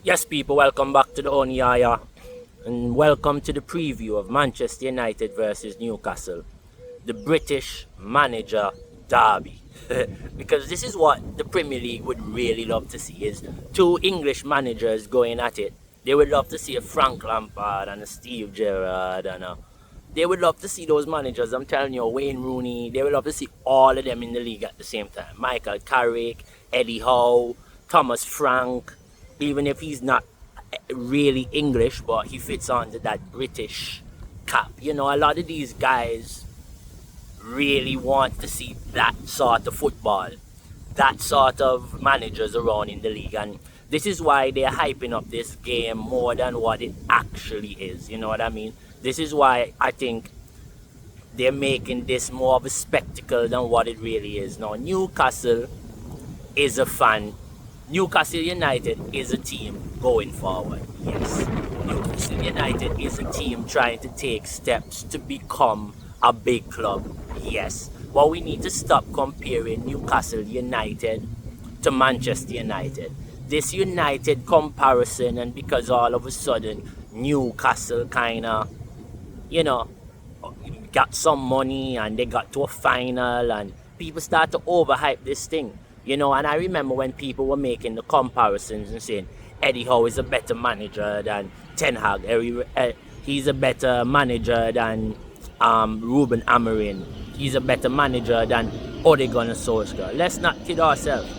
Yes, people, welcome back to the Onyaya and welcome to the preview of Manchester United versus Newcastle, the British manager derby. Because this is what the Premier League would really love to see, is two English managers going at it. They would love to see a Frank Lampard and a Steve Gerrard they would love to see those managers. I'm telling you, Wayne Rooney. They would love to see all of them in the league at the same time. Michael Carrick, Eddie Howe, Thomas Frank. Even if he's not really English, but he fits under that British cap. You know, a lot of these guys really want to see that sort of football, that sort of managers around in the league. And this is why they're hyping up this game more than what it actually is. You know what I mean? This is why I think they're making this more of a spectacle than what it really is. Now, Newcastle is a fan. Newcastle United is a team going forward. Yes. Newcastle United is a team trying to take steps to become a big club. Yes. But we need to stop comparing Newcastle United to Manchester United. This United comparison, and because all of a sudden Newcastle kind of, got some money and they got to a final and people start to overhype this thing. And I remember when people were making the comparisons and saying Eddie Howe is a better manager than Ten Hag. He's a better manager than Ruben Amorim. He's a better manager than Ole Gunnar Solskjaer. Let's not kid ourselves.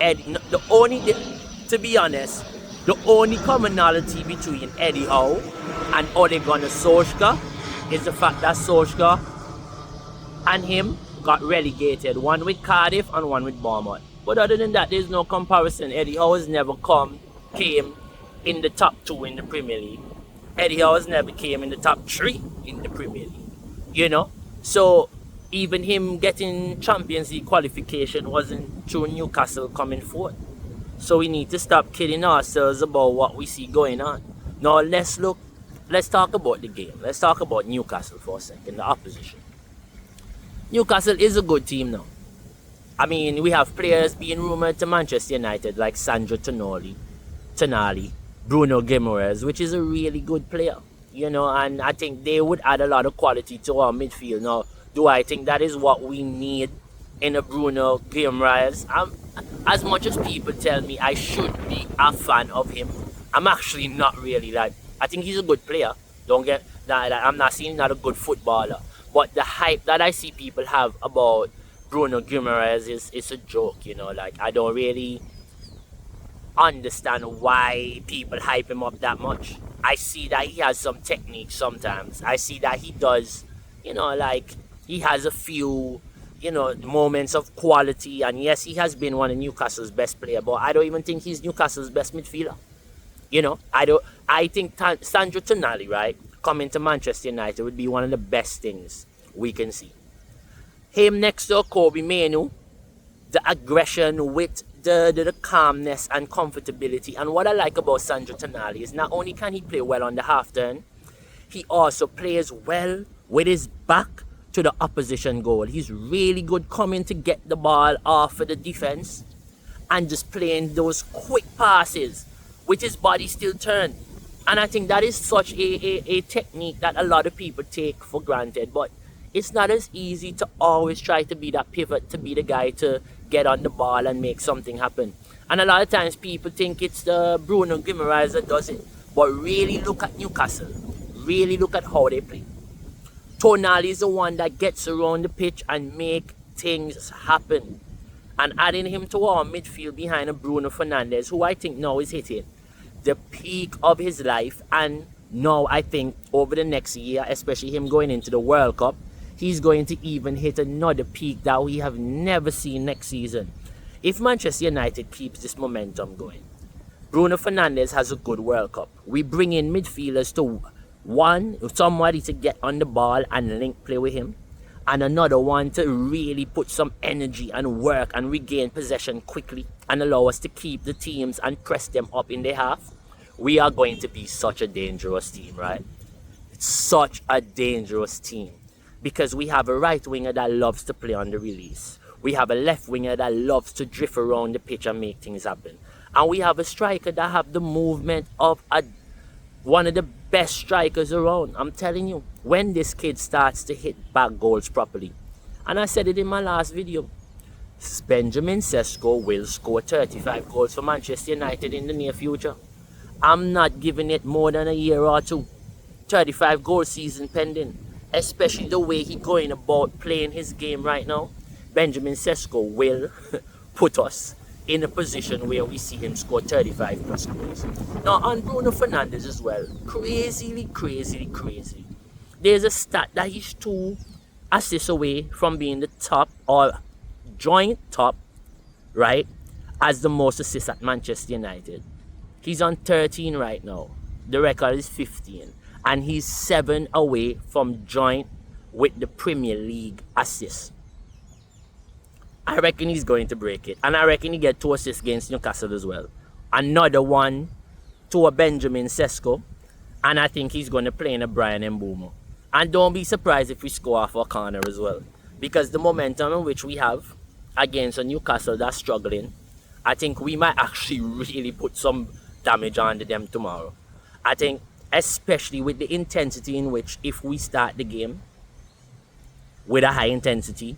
To be honest, the only commonality between Eddie Howe and Ole Gunnar Solskjaer is the fact that Solskjaer and him got relegated, one with Cardiff and one with Bournemouth. But other than that, there's no comparison. Eddie Howe has never came in the top 2 in the Premier League. Eddie Howe has never came in the top 3 in the Premier League. So even him getting Champions League qualification wasn't through Newcastle coming forth. So we need to stop kidding ourselves about what we see going on. Now let's talk about the game. Let's talk about Newcastle for a second, the opposition. Newcastle is a good team now. I mean, we have players being rumored to Manchester United like Sandro Tonali, Bruno Fernandes, which is a really good player. And I think they would add a lot of quality to our midfield. Now, do I think that is what we need in a Bruno Fernandes? As much as people tell me I should be a fan of him, I'm actually not really. I think he's a good player. Don't get that. I'm not saying he's not a good footballer, but the hype that I see people have about Bruno Fernandes is a joke. I don't really understand why people hype him up that much. I see that he has some technique sometimes. I see that he does, he has a few, moments of quality. And yes, he has been one of Newcastle's best players, but I don't even think he's Newcastle's best midfielder. I think Sandro Tonali, right, coming to Manchester United would be one of the best things we can see. Him next to Kobe Mainoo, the aggression with the calmness and comfortability. And what I like about Sandro Tonali is not only can he play well on the half turn, he also plays well with his back to the opposition goal. He's really good coming to get the ball off of the defense and just playing those quick passes with his body still turned. And I think that is such a technique that a lot of people take for granted. But it's not as easy to always try to be that pivot, to be the guy to get on the ball and make something happen. And a lot of times people think it's the Bruno Fernandes that does it. But really look at Newcastle. Really look at how they play. Tonali is the one that gets around the pitch and make things happen. And adding him to our midfield behind a Bruno Fernandes, who I think now is hitting the peak of his life. And now I think over the next year, especially him going into the World Cup, he's going to even hit another peak that we have never seen next season. If Manchester United keeps this momentum going, Bruno Fernandes has a good World Cup. We bring in midfielders to somebody to get on the ball and link play with him, and another one to really put some energy and work and regain possession quickly and allow us to keep the teams and press them up in their half. We are going to be such a dangerous team, right? It's such a dangerous team because we have a right winger that loves to play on the release. We have a left winger that loves to drift around the pitch and make things happen. And we have a striker that have the movement of one of the best strikers around. I'm telling you, when this kid starts to hit back goals properly, and I said it in my last video, Benjamin Sesko will score 35 goals for Manchester United in the near future. I'm not giving it more than a year or two. 35 goal season pending. Especially the way he's going about playing his game right now. Benjamin Sesko will put us in a position where we see him score 35 plus goals. Now on Bruno Fernandes as well, crazy. There's a stat that he's 2 assists away from being the top or joint top, right, as the most assists at Manchester United. He's on 13 right now. The record is 15. And he's 7 away from joint with the Premier League assists. I reckon he's going to break it. And I reckon he get 2 assists against Newcastle as well. Another one to a Benjamin Sesko. And I think he's going to play in a Brian Mbeumo. And don't be surprised if we score off a corner as well. Because the momentum in which we have against a Newcastle that's struggling, I think we might actually really put some damage onto them tomorrow. I think, especially with the intensity in which, if we start the game with a high intensity,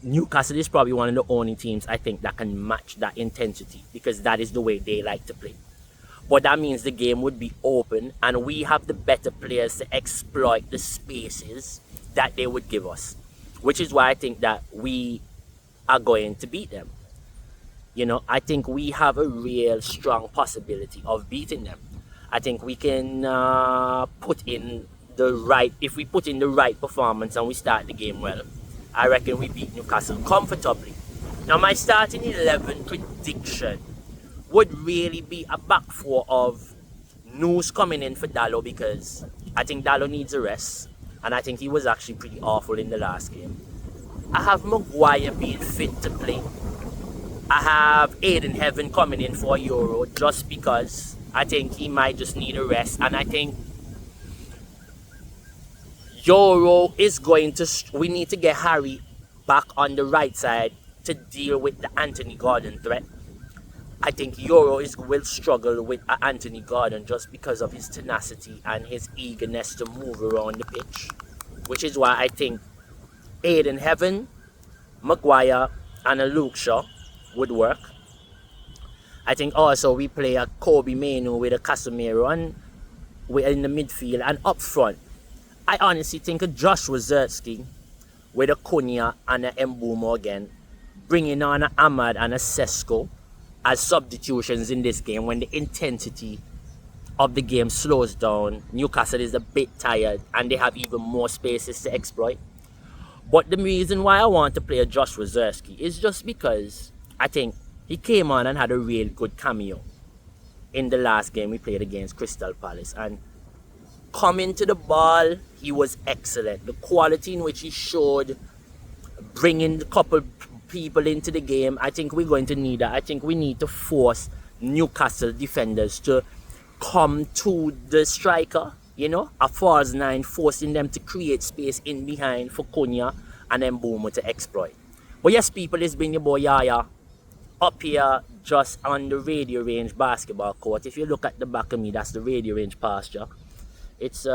Newcastle is probably one of the only teams I think that can match that intensity, because that is the way they like to play. But that means the game would be open and we have the better players to exploit the spaces that they would give us, which is why I think that we are going to beat them. You know, I think we have a real strong possibility of beating them. I think we can put in the right, if we put in the right performance and we start the game well, I reckon we beat Newcastle comfortably. Now my starting 11 prediction would really be a back 4 of news coming in for Dalot, because I think Dalot needs a rest and I think he was actually pretty awful in the last game. I have Maguire being fit to play. I have Aiden Heaven coming in for Euro just because I think he might just need a rest, and I think Euro is going to, we need to get Harry back on the right side to deal with the Anthony Gordon threat. I think Euro will struggle with Anthony Gordon just because of his tenacity and his eagerness to move around the pitch, which is why I think Aiden Heaven, Maguire and a Luke Shaw would work. I think also we play a Kobe Mainoo with a Casemiro and we're in the midfield, and up front I honestly think a Josh Wazerski with a Cunha and a Mbeumo again, bringing on a Ahmad and a Sesko as substitutions in this game when the intensity of the game slows down. Newcastle is a bit tired and they have even more spaces to exploit. But the reason why I want to play a Josh Wazerski is just because I think he came on and had a real good cameo in the last game we played against Crystal Palace, and coming to the ball, he was excellent. The quality in which he showed, bringing a couple people into the game, I think we're going to need that. I think we need to force Newcastle defenders to come to the striker, you know, a false 9, forcing them to create space in behind for Cunha and then Mbeumo to exploit. But yes, people, it's been your boy Yaya up here just on the Radio Range basketball court. If you look at the back of me, that's the Radio Range pasture. It's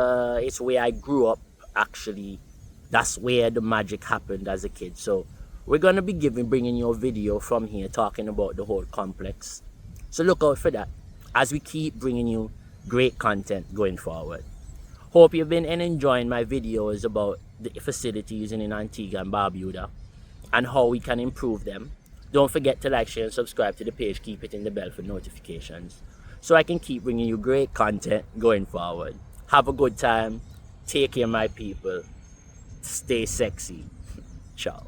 where I grew up, actually. That's where the magic happened as a kid. So we're going to be bringing you a video from here talking about the whole complex. So look out for that as we keep bringing you great content going forward. Hope you've been enjoying my videos about the facilities in Antigua and Barbuda and how we can improve them. Don't forget to like, share and subscribe to the page. Keep hitting the bell for notifications so I can keep bringing you great content going forward. Have a good time. Take care, my people. Stay sexy. Ciao.